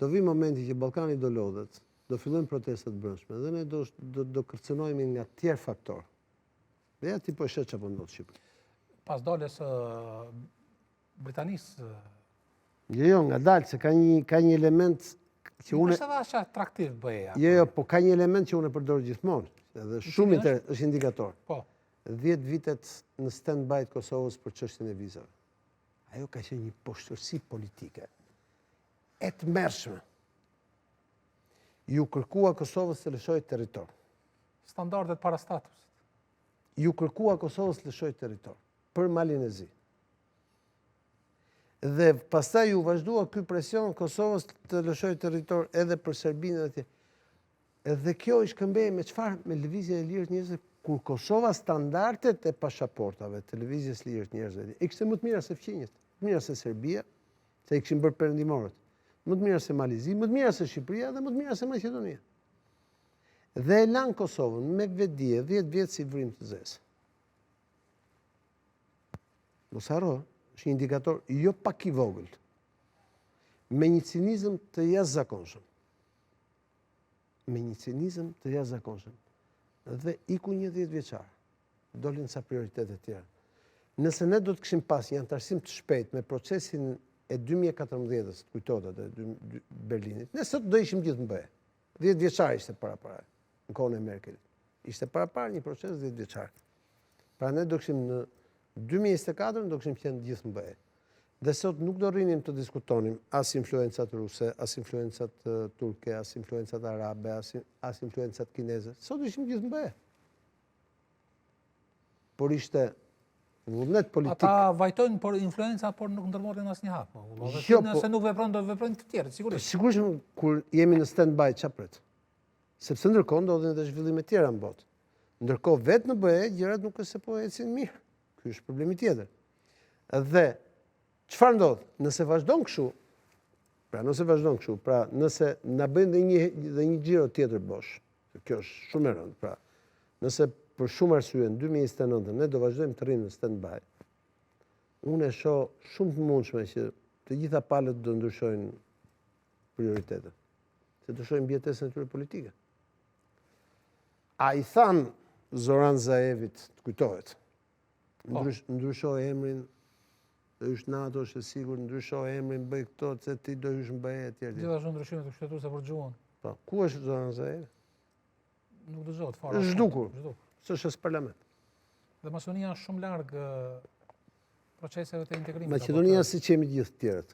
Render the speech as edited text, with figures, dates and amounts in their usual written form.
do vi momenti që Ballkani do lodhet, do fillojnë protestat brendshme dhe ne do kërcënohemi nga tjerë faktorë. Dhe ja ti po shet çapo ndodh në Shqipëri. Pas daljes Britanisë. Jo, ngadalë, se ka një element që unë... Është edhe aq atraktiv BE-ja. Jo, po ka një element që unë e përdor gjithmonë, edhe shumë është indikator. Po. 10 vitet në stand-by të Kosovës për çështjen e vizave. Ajo ka qenë një poshtërsi politike e tmerrshme. Ju kërkua Kosovës të lëshojë territor. Standardet para statusit. Ju kërkua Kosovës të lëshojë territor për Malinezi. Dhe pastaj ju vazhdua ky presion Kosovës të lëshojë territor edhe për Serbinë dhe edhe kjo i shkëmbej me çfarë? Me lëvizjen e lirë të njerëzve, kur Kosova standardet e pasaportave të lëvizjes lirë të njerëzve i kishte më të mira se fqinjet, më të mira se Serbia, se i kishin bërë perëndimorët, më të mira se Malizi, më të mira se Shqipëria dhe më të mira se Maqedonia. Dhe e lanë Kosovën me vetdije 10 vjet si vrim të zezë. Mos harro, është një indikator jo pak i vogël, me një cinizëm të jashtëzakonshëm. Me një cinizëm të jashtëzakonshëm. Dhe iku një 10 vjeçar. Dolin sa prioritetet tjera. Nëse ne do të kishim pas një antarësim të shpejt me procesin e 2014-ës, të kujtohet e Berlinit, ne sot do ishim gjithë në BE. 10 vjeçar ishte para në kohën e Merkelit. Ishte para një proces 10 vjeçar. Pra ne do kishim në 2024 do kishim qenë gjithë në BE. Dhe sot nuk do rrinim të diskutonim as influencat ruse, as influencat turke, as influencat arabe, as influencat kineze. Sot ishim gjithë në BE. Por ishte vullnet politik. Ata vajtojnë por influencat, por nuk ndërmorin asnjë hap. Nëse nuk veprojnë, do veprojnë të tjerë, sigurisht. Sigurisht, kur jemi në stand-by, çfarë pret? Sepse ndërkohë ndodhin edhe zhvillime tjera në botë. Ndërkohë vetë në BE gjërat nuk është se po ecin mirë. Ky është problemi tjetër. Dhe çfarë ndodh? Nëse vazhdon kështu, nëse na bëjnë dhe një xhiro tjetër bosh, kjo është shumë e rëndë, pra, nëse për shumë arsye në 2029 ne do vazhdojmë të rrimë në stand-by, unë e shoh shumë të mundshme që të gjitha palët do ndryshojnë prioritetet, se të shohim mbjetesën e tyre politike. A i than Zoran Zaevit, të kujtohet, ndryshoj emrin, do hysh NATO, është e sigur, ndryshoj emrin, bëj këto, se ti do hysh në BE e tjerë. Gjithashtu ndryshimet e kushtetuese për gjuhën. Po, ku është Zoran Zaevi? Nuk dëgjohet fare. Është zhdukur. S'është as parlament. Dhe Maqedonia është shumë larg proceseve të integrimit. Maqedonia si që jemi gjithë tjerët.